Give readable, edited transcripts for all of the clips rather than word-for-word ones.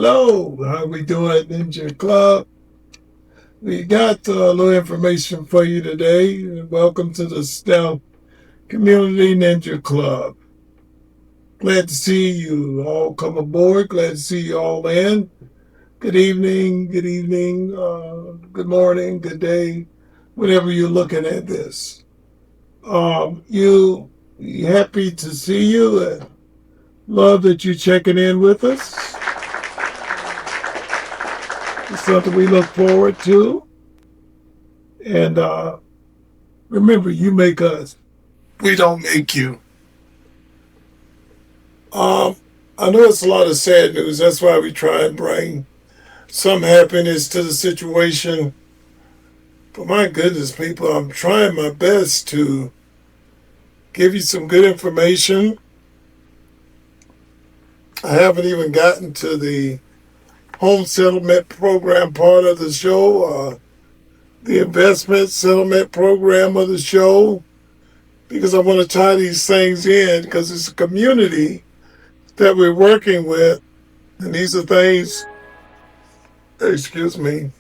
Hello, how we doing, Ninja Club? We got a little information for you today. Welcome to the Stealth Community Ninja Club. Glad to see you all come aboard. Glad to see you all in. Good evening, good morning, good day, whenever you're looking at this. You happy to see you and love that you're checking in with us. It's something we look forward to. And remember, you make us. We don't make you. Um, I know it's a lot of sad news. That's why we try and bring some happiness to the situation. But my goodness, people, I'm trying my best to give you some good information. I haven't even gotten to the home settlement program part of the show, the investment settlement program of the show, because I want to tie these things in because it's a community that we're working with. And these are things, excuse me,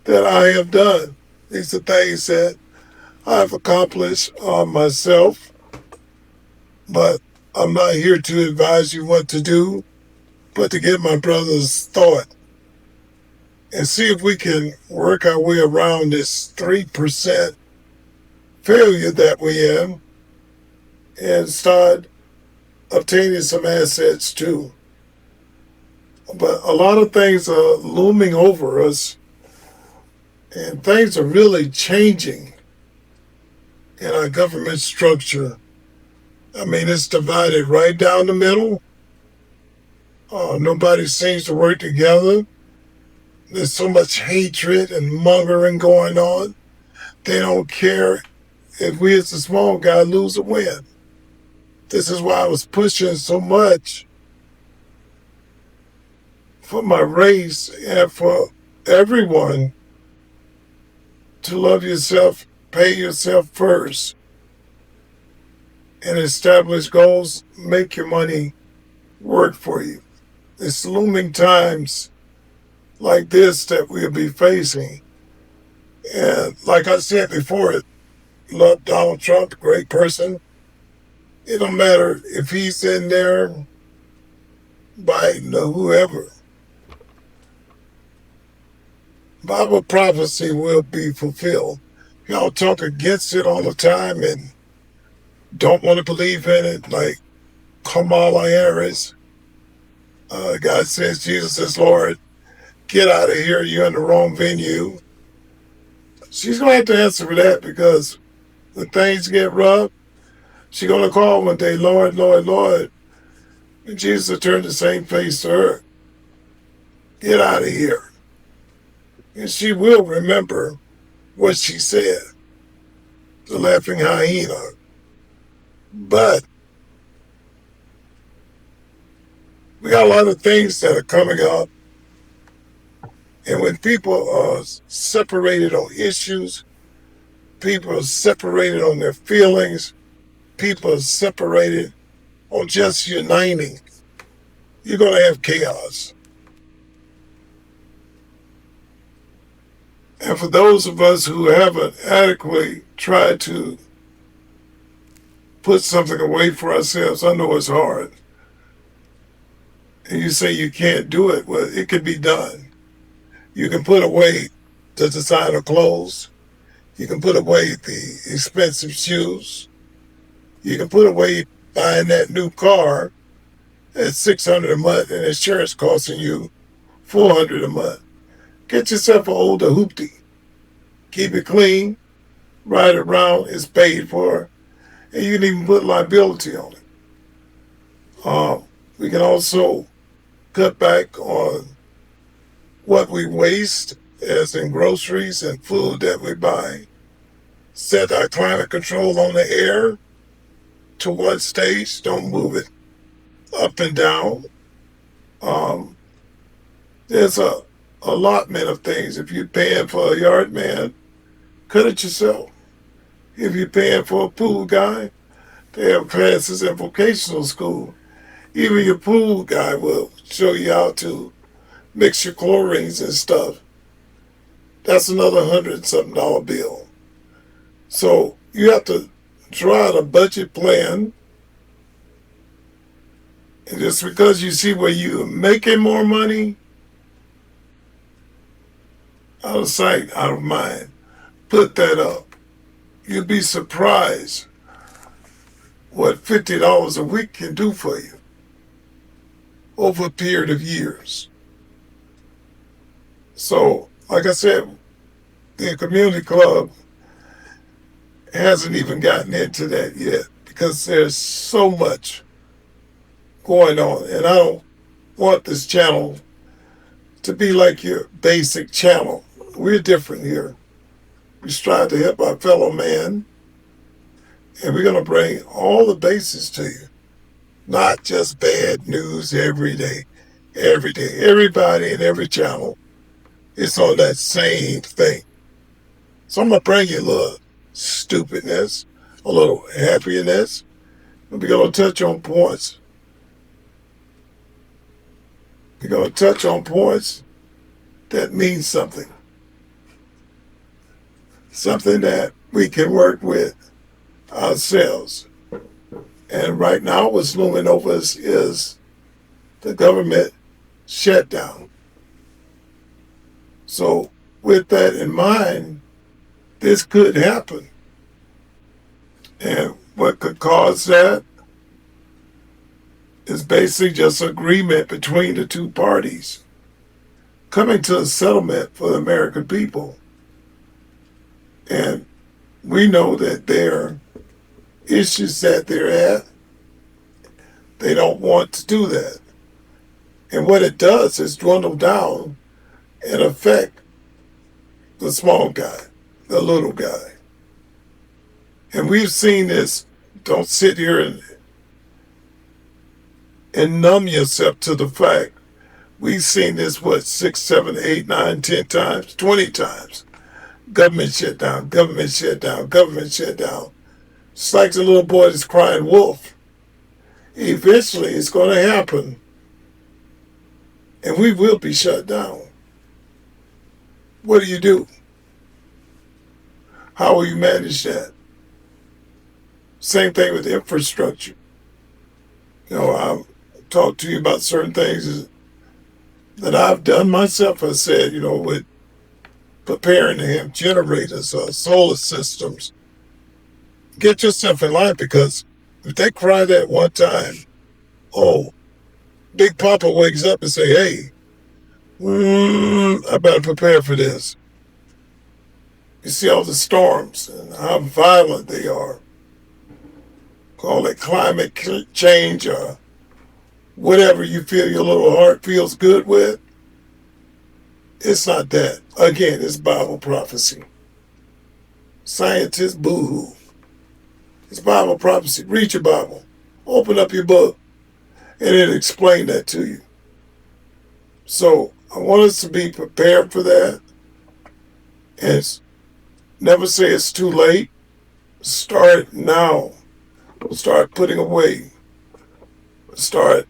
that I have done. These are things that I've accomplished myself, but I'm not here to advise you what to do, but to get my brother's thought and see if we can work our way around this 3% failure that we have and start obtaining some assets too. But a lot of things are looming over us, and things are really changing in our government structure. I mean, it's divided right down the middle. Nobody seems to work together. There's so much hatred and mongering going on. They don't care if we as a small guy lose or win. This is why I was pushing so much for my race and for everyone to love yourself, pay yourself first, and establish goals, make your money work for you. It's looming times like this that we'll be facing. And like I said before, love Donald Trump, great person. It don't matter if he's in there, Biden or whoever. Bible prophecy will be fulfilled. Y'all talk against it all the time and don't want to believe in it, like Kamala Harris. God says Jesus is Lord. Get out of here. You're in the wrong venue. She's going to have to answer for that because when things get rough, she's going to call one day, Lord, Lord, Lord. And Jesus will turn the same face to her. Get out of here. And she will remember what she said, the laughing hyena. But we got a lot of things that are coming up. And when people are separated on issues, people are separated on their feelings, people are separated on just uniting, you're going to have chaos. And for those of us who haven't adequately tried to put something away for ourselves, I know it's hard. And you say you can't do it, well, it can be done. You can put away the designer clothes. You can put away the expensive shoes. You can put away buying that new car at $600 a month and insurance costing you $400 a month. Get yourself an older hoopty. Keep it clean. Ride around. It's paid for. And you can even put liability on it. We can also cut back on what we waste, as in groceries and food that we buy. Set our climate control on the air to one stage. Don't move it up and down. There's a allotment of things. If you're paying for a yard man, cut it yourself. If you're paying for a pool guy, they have classes in vocational school. Even your pool guy will show you how to mix your chlorines and stuff, that's another $100-something bill. So you have to draw out a budget plan. And just because you see where you're making more money, out of sight, out of mind, put that up. You'd be surprised what $50 a week can do for you over a period of years. So, like I said, the community club hasn't even gotten into that yet because there's so much going on. And I don't want this channel to be like your basic channel. We're different here. We strive to help our fellow man, and we're going to bring all the bases to you. Not just bad news every day. Every day. Everybody in every channel is on that same thing. So I'm going to bring you a little stupidness, a little happiness, and we're going to touch on points. We're going to touch on points that mean something. Something that we can work with ourselves. And right now what's looming over us is the government shutdown. So with that in mind, this could happen. And what could cause that is basically just agreement between the two parties coming to a settlement for the American people. And we know that there are issues that they're at. They don't want to do that. And what it does is dwindle down and affect the small guy, the little guy. And we've seen this. Don't sit here and numb yourself to the fact. We've seen this, 6, 7, 8, 9, 10 times, 20 times. Government shutdown, government shutdown, government shutdown. It's like the little boy that's crying wolf. Eventually it's going to happen. And we will be shut down. What do? How will you manage that? Same thing with infrastructure. I've talked to you about certain things that I've done myself. I said, with preparing to have generators, solar systems. Get yourself in line, because if they cry that one time, Big Papa wakes up and say, hey, I better prepare for this. You see all the storms and how violent they are. Call it climate change or whatever you feel your little heart feels good with. It's not that. Again, it's Bible prophecy. Scientists, boo-hoo. It's Bible prophecy. Read your Bible. Open up your book, and it'll explain that to you. So I want us to be prepared for that. And never say it's too late. Start now. Start putting away. Start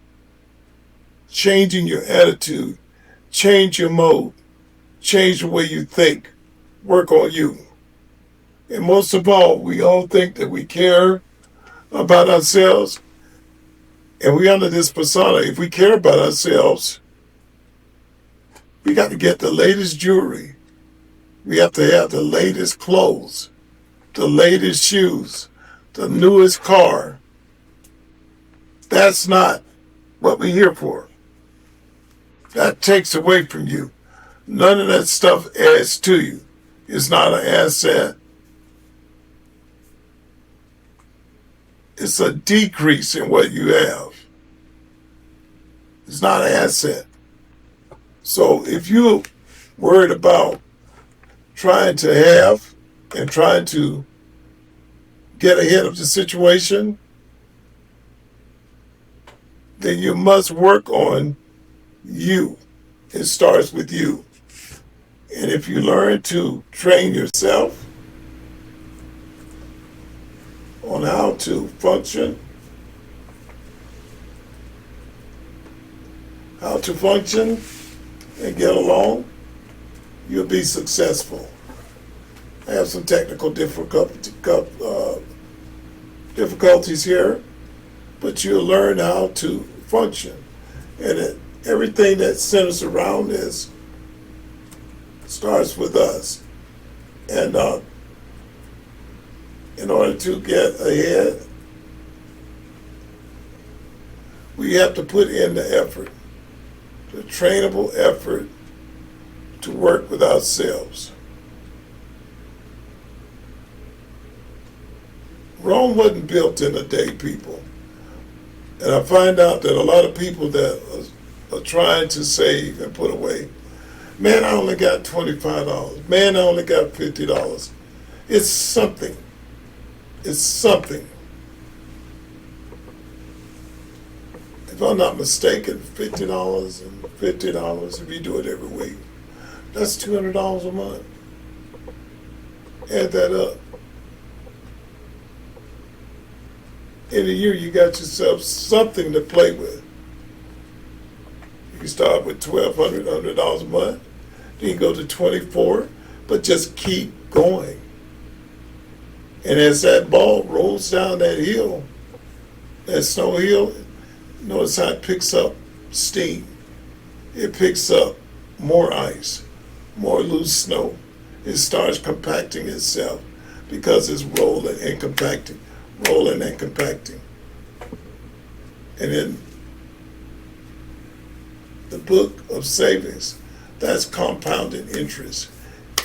changing your attitude. Change your mode. Change the way you think. Work on you. And most of all, we all think that we care about ourselves. And we under this persona. If we care about ourselves, we got to get the latest jewelry. We have to have the latest clothes, the latest shoes, the newest car. That's not what we're here for. That takes away from you. None of that stuff adds to you. It's not an asset. It's a decrease in what you have. It's not an asset. So if you're worried about trying to have and trying to get ahead of the situation, then you must work on you. It starts with you. And if you learn to train yourself on how to function, and get along, you'll be successful. I have some technical difficulties here, but you'll learn how to function. And everything that centers around this starts with us. And in order to get ahead, we have to put in the effort, the trainable effort to work with ourselves. Rome wasn't built in a day, people. And I find out that a lot of people that are trying to save and put away, man, I only got $25. Man, I only got $50. It's something. It's something. If I'm not mistaken, $50 and $50, if you do it every week, that's $200 a month. Add that up. In a year, you got yourself something to play with. You can start with $1,200 a month, then you go to 24, but just keep going. And as that ball rolls down that hill, that snow hill, notice how it picks up steam. It picks up more ice, more loose snow. It starts compacting itself because it's rolling and compacting, rolling and compacting. And in the book of savings, that's compounding interest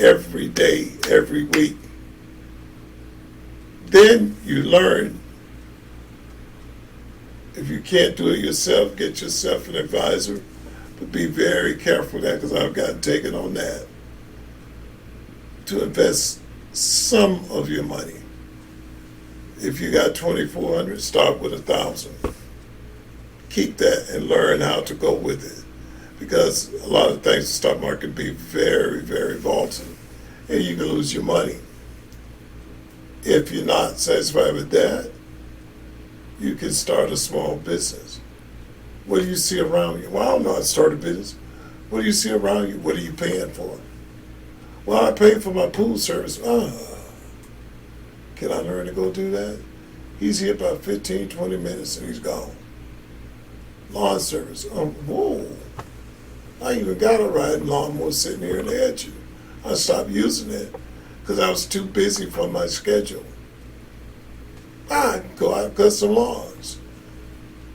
every day, every week. Then you learn. If you can't do it yourself, get yourself an advisor. But be very careful of that, because I've gotten taken on that. To invest some of your money. If you got $2,400, start with $1,000. Keep that and learn how to go with it. Because a lot of things in the stock market can be very, very volatile. And you can lose your money. If you're not satisfied with that, you can start a small business. What do you see around you? Well, I don't know how to start a business. What do you see around you? What are you paying for? Well, I paid for my pool service. Can I learn to go do that? He's here about 15, 20 minutes and he's gone. Lawn service. Whoa. I even got a riding lawnmower sitting here at you. I stopped using it because I was too busy for my schedule. I can go out and cut some lawns.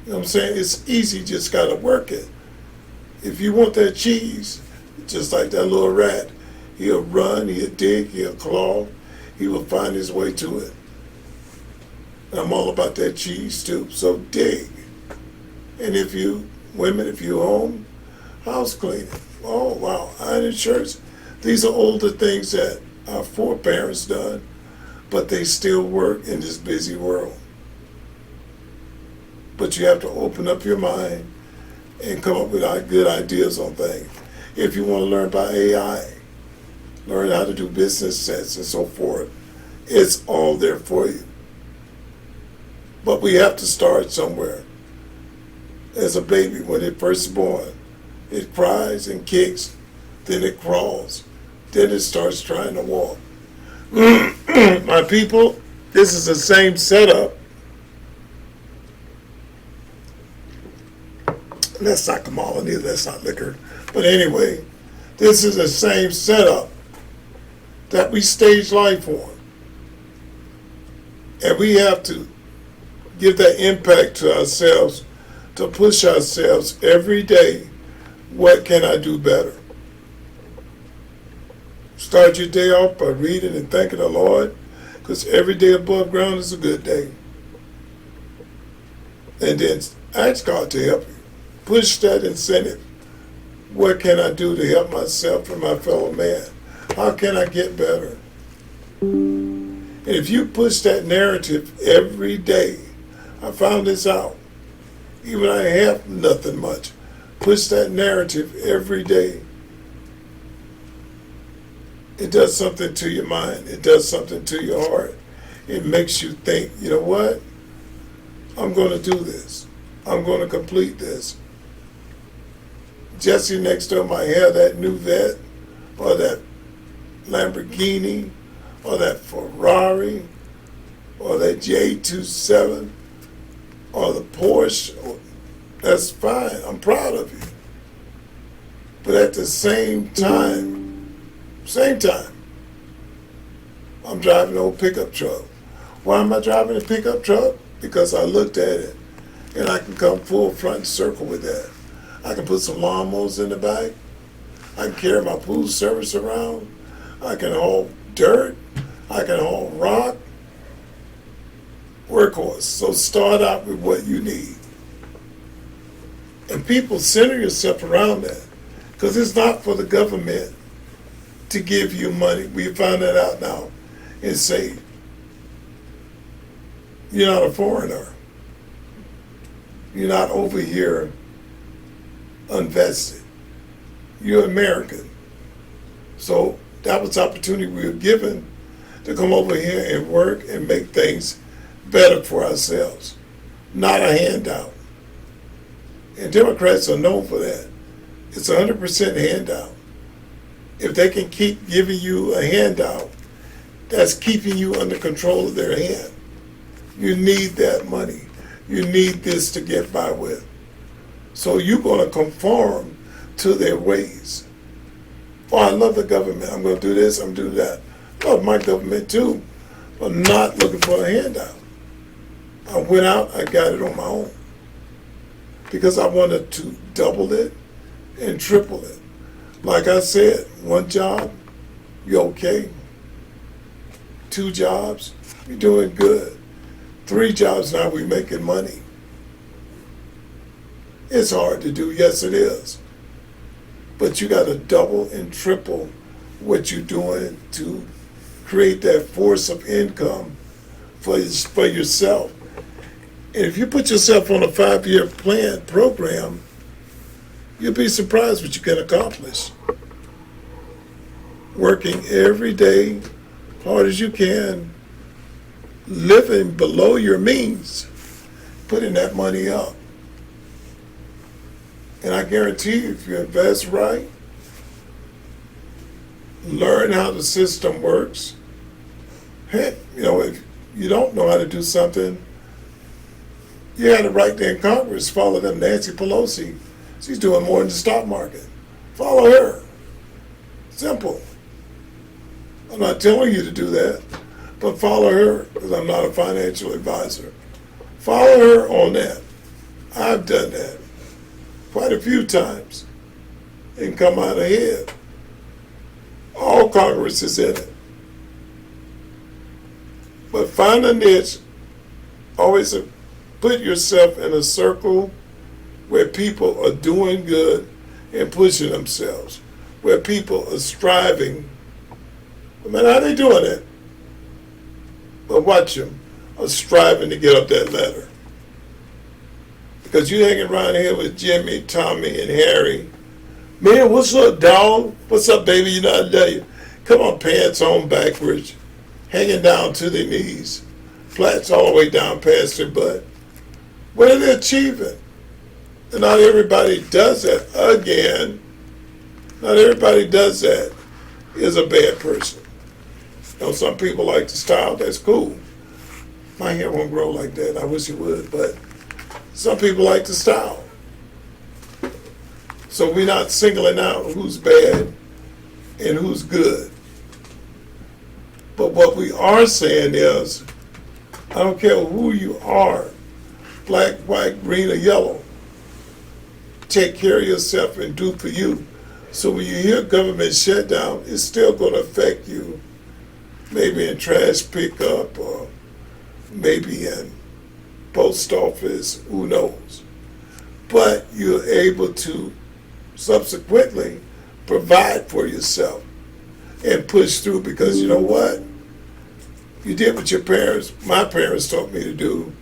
You know what I'm saying? It's easy, just got to work it. If you want that cheese, just like that little rat, he'll run, he'll dig, he'll claw, he will find his way to it. And I'm all about that cheese too, so dig. And if you, women, if you home, house cleaning. Oh, wow, ironing shirts. These are older things that our foreparents done, but they still work in this busy world. But you have to open up your mind and come up with good ideas on things. If you want to learn about AI, learn how to do business sense and so forth, it's all there for you. But we have to start somewhere. As a baby, when it first is born, it cries and kicks, then it crawls, then it starts trying to walk. My people, this is the same setup. That's not Kamala either, that's not liquor. But anyway, this is the same setup that we stage life on. And we have to give that impact to ourselves, to push ourselves every day. What can I do better? Start your day off by reading and thanking the Lord, because every day above ground is a good day. And then ask God to help you. Push that incentive. What can I do to help myself and my fellow man? How can I get better? And if you push that narrative every day, I found this out. Even I have nothing much. Push that narrative every day. It does something to your mind. It does something to your heart. It makes you think, you know what? I'm going to do this. I'm going to complete this. Jesse next to him might have that new vet or that Lamborghini or that Ferrari or that J27 or the Porsche. That's fine. I'm proud of you. But at the same time, I'm driving an old pickup truck. Why am I driving a pickup truck? Because I looked at it and I can come full front circle with that. I can put some lawnmowers in the back. I can carry my pool service around. I can haul dirt. I can haul rock. Workhorse. So start out with what you need. And people, center yourself around that. Because it's not for the government to give you money. We find that out now and say, you're not a foreigner. You're not over here unvested. You're American. So that was the opportunity we were given to come over here and work and make things better for ourselves. Not a handout. And Democrats are known for that. It's 100% handout. If they can keep giving you a handout, that's keeping you under control of their hand. You need that money. You need this to get by with. So you're going to conform to their ways. Oh, I love the government. I'm going to do this, I'm going to do that. I love my government too, but I'm not looking for a handout. I went out, I got it on my own. Because I wanted to double it and triple it. Like I said, one job, you're okay. 2 jobs, you're doing good. 3 jobs, now we're making money. It's hard to do, yes it is. But you got to double and triple what you're doing to create that force of income for yourself. And if you put yourself on a 5-year program, you'll be surprised what you can accomplish. Working every day, hard as you can, living below your means, putting that money up. And I guarantee you, if you invest right, learn how the system works, heck, if you don't know how to do something, you had a right there in Congress, follow them. Nancy Pelosi, she's doing more in the stock market. Follow her. Simple. I'm not telling you to do that, but follow her, because I'm not a financial advisor. Follow her on that. I've done that quite a few times and come out ahead. All Congress is in it. But find a niche, always put yourself in a circle where people are doing good and pushing themselves, where people are striving, no matter how they're doing it, but watch them, are striving to get up that ladder. Because you hanging around here with Jimmy, Tommy, and Harry. Man, what's up, dog? What's up, baby? You know I love you. Come on, pants on backwards, hanging down to their knees, flats all the way down past their butt. What are they achieving? And not everybody does that. Again, not everybody does that is a bad person. Some people like the style, that's cool. My hair won't grow like that. I wish it would, but some people like the style. So we're not singling out who's bad and who's good. But what we are saying is, I don't care who you are, black, white, green, or yellow, take care of yourself and do for you. So when you hear government shutdown, it's still going to affect you, maybe in trash pickup or maybe in post office, who knows. But you're able to subsequently provide for yourself and push through, because you know what? You did what my parents taught me to do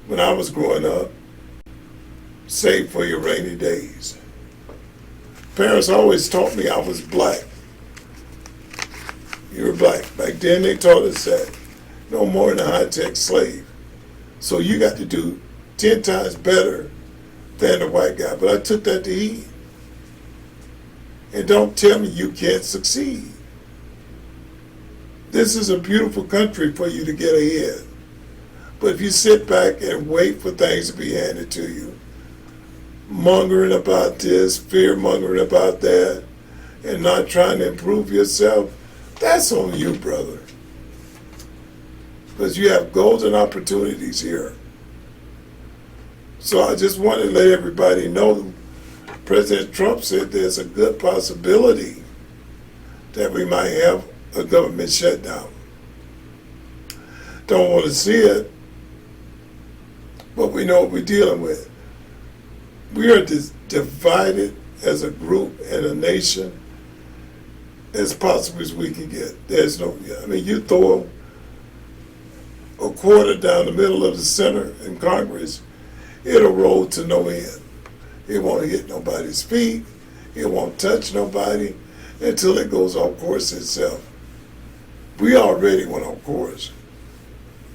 when I was growing up. Save for your rainy days. Parents always taught me I was black. You were black. Back then they taught us that. No more than a high-tech slave. So you got to do 10 times better than the white guy. But I took that to heed. And don't tell me you can't succeed. This is a beautiful country for you to get ahead. But if you sit back and wait for things to be handed to you, mongering about this, fear mongering about that, and not trying to improve yourself, that's on you, brother. Because you have golden opportunities here. So I just want to let everybody know President Trump said there's a good possibility that we might have a government shutdown. Don't want to see it, but we know what we're dealing with. We are divided as a group and a nation as possible as we can get. There's no, I mean, you throw a quarter down the middle of the center in Congress, it'll roll to no end. It won't hit nobody's feet. It won't touch nobody until it goes off course itself. We already went off course.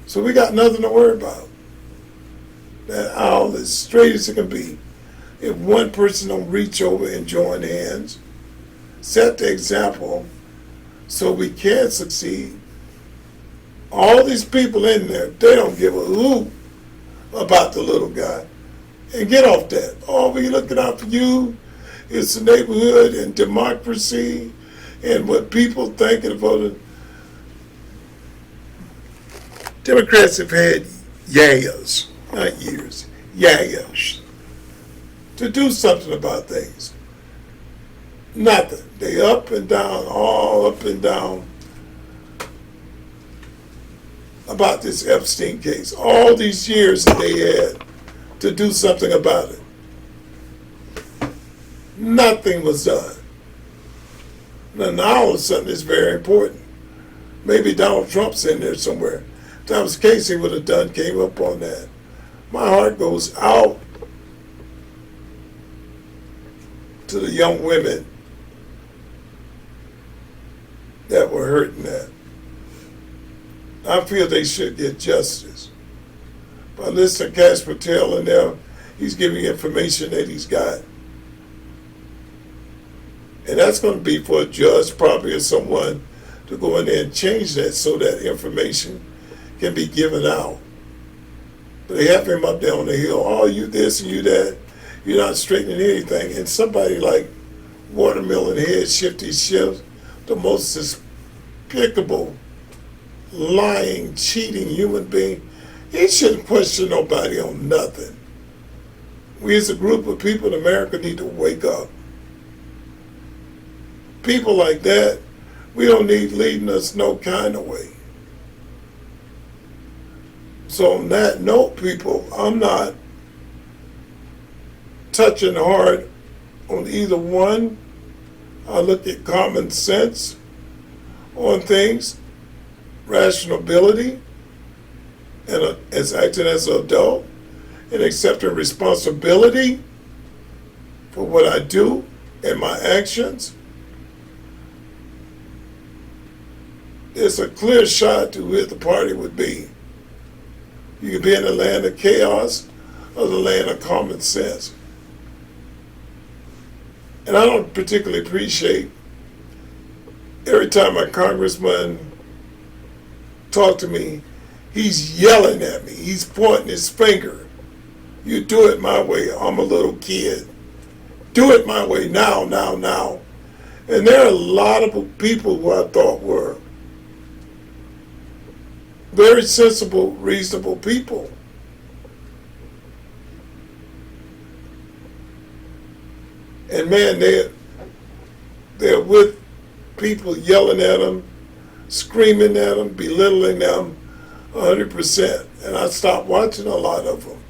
So we got nothing to worry about. That aisle is straight as it can be. If one person don't reach over and join hands, set the example so we can succeed. All these people in there, they don't give a hoot about the little guy. And get off that. All we looking out for you is the neighborhood and democracy and what people think about it. Democrats have had years, not years, years, to do something about things. Nothing. They up and down, all up and down about this Epstein case. All these years that they had to do something about it. Nothing was done. Now all of a sudden it's very important. Maybe Donald Trump's in there somewhere. If that was the case, he would have came up on that. My heart goes out to the young women that were hurt in that. I feel they should get justice. By listening to Cash Patel and now, he's giving information that he's got. And that's going to be for a judge probably or someone to go in there and change that so that information can be given out. But they have him up there on the hill, oh, you this and you that, you're not straightening anything. And somebody like Watermelon Head Shifty Shifts, the most despicable, lying, cheating human being, he shouldn't question nobody on nothing. We as a group of people in America need to wake up. People like that, we don't need leading us no kind of way. So on that note, people, I'm not touching hard on either one. I look at common sense on things, rational ability, and as acting as an adult, and accepting responsibility for what I do and my actions. It's a clear shot to who the party would be. You could be in the land of chaos or the land of common sense. And I don't particularly appreciate every time a congressman talk to me, he's yelling at me. He's pointing his finger. You do it my way. I'm a little kid. Do it my way now, now, now. And there are a lot of people who I thought were very sensible, reasonable people. And man, they're with people yelling at them, screaming at them, belittling them 100%. And I stopped watching a lot of them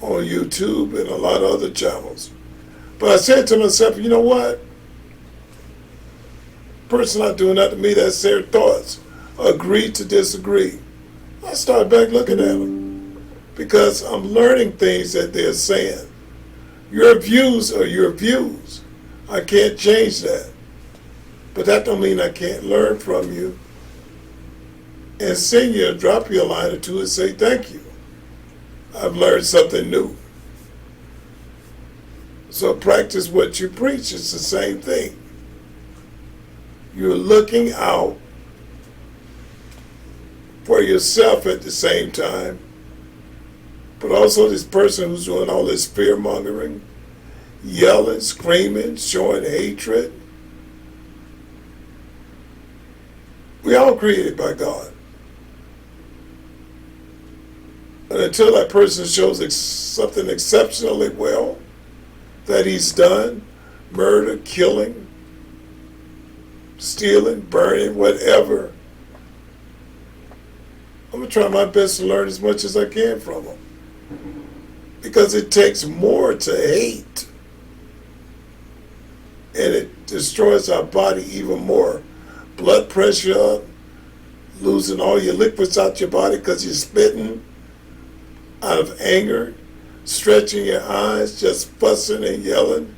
on YouTube and a lot of other channels. But I said to myself, you know what? Person not doing that to me, that's their thoughts. Agree to disagree. I started back looking at them because I'm learning things that they're saying. Your views are your views. I can't change that. But that don't mean I can't learn from you and send you and drop you a line or two and say thank you. I've learned something new. So practice what you preach. It's the same thing. You're looking out for yourself at the same time, but also this person who's doing all this fear mongering, yelling, screaming, showing hatred. We all created by God. And until that person shows something exceptionally well that he's done, murder, killing, stealing, burning, whatever, I'm going to try my best to learn as much as I can from them. Because it takes more to hate. And it destroys our body even more. Blood pressure up, losing all your liquids out your body because you're spitting out of anger, stretching your eyes, just fussing and yelling.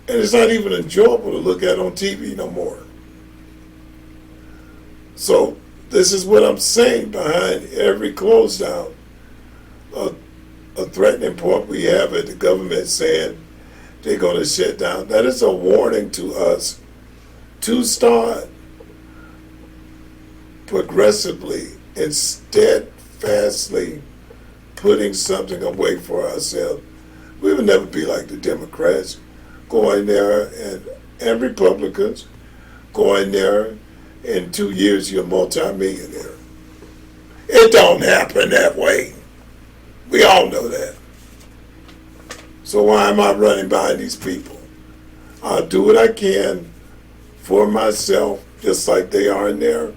And it's not even enjoyable to look at on TV no more. So this is what I'm saying behind every close down. A threatening point we have at the government saying they're going to shut down. That is a warning to us to start progressively and steadfastly putting something away for ourselves. We will never be like the Democrats, going there and Republicans, going there in 2 years you're a multi-millionaire. It don't happen that way. We all know that. So why am I running behind these people? I'll do what I can for myself, just like they are in there.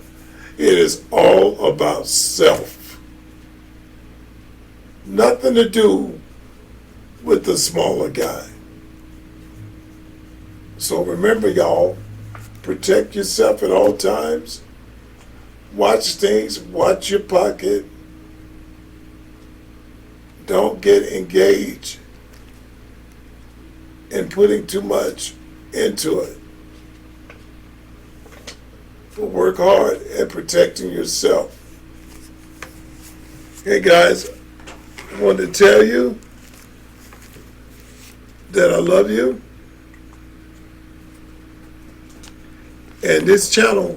It is all about self. Nothing to do with the smaller guy. So remember, y'all, protect yourself at all times. Watch things, watch your pocket. Don't get engaged in putting too much into it. But work hard at protecting yourself. Hey guys, I wanted to tell you that I love you. And this channel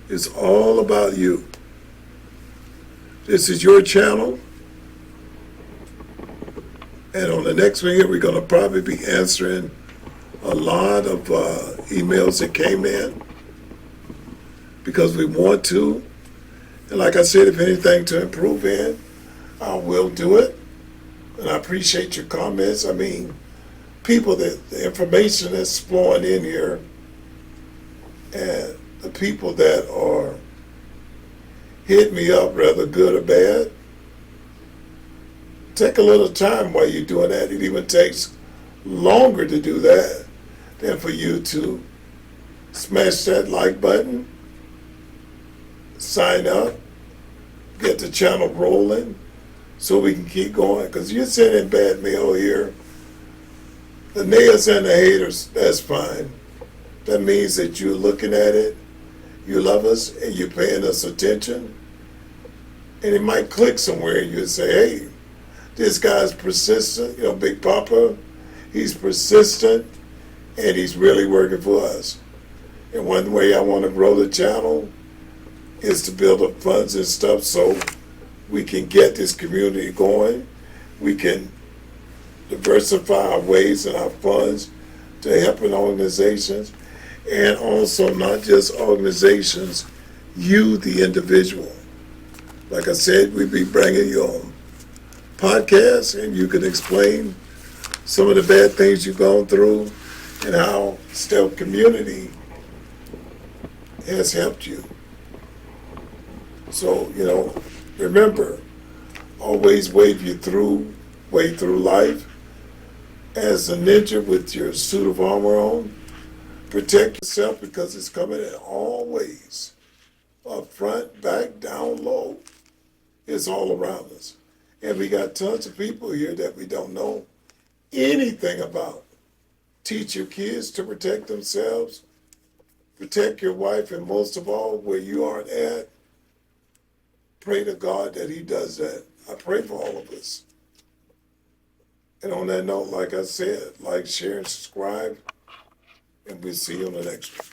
is all about you. This is your channel. And on the next one here, we're going to probably be answering a lot of emails that came in because we want to. And like I said, if anything to improve in, I will do it. And I appreciate your comments. I mean, people, that the information that's flowing in here, and the people that are hitting me up, rather good or bad, take a little time while you're doing that. It even takes longer to do that than for you to smash that like button, sign up, get the channel rolling so we can keep going. Because you're sending bad mail here. The nays and the haters, that's fine. That means that you're looking at it, you love us, and you're paying us attention. And it might click somewhere and you say, hey, this guy's persistent, Big Papa, he's persistent, and he's really working for us. And one way I want to grow the channel is to build up funds and stuff so we can get this community going. We can diversify our ways and our funds to helping organizations, and also not just organizations, you, the individual. Like I said, we'll be bringing you on podcasts, and you can explain some of the bad things you've gone through and how still community has helped you. So, remember, always wave way through life as a ninja with your suit of armor on. Protect yourself because it's coming in all ways. Up front, back, down low. It's all around us. And we got tons of people here that we don't know anything about. Teach your kids to protect themselves. Protect your wife, and most of all, where you aren't at, pray to God that he does that. I pray for all of us. And on that note, like I said, like, share, and subscribe, and we'll see you on the next one.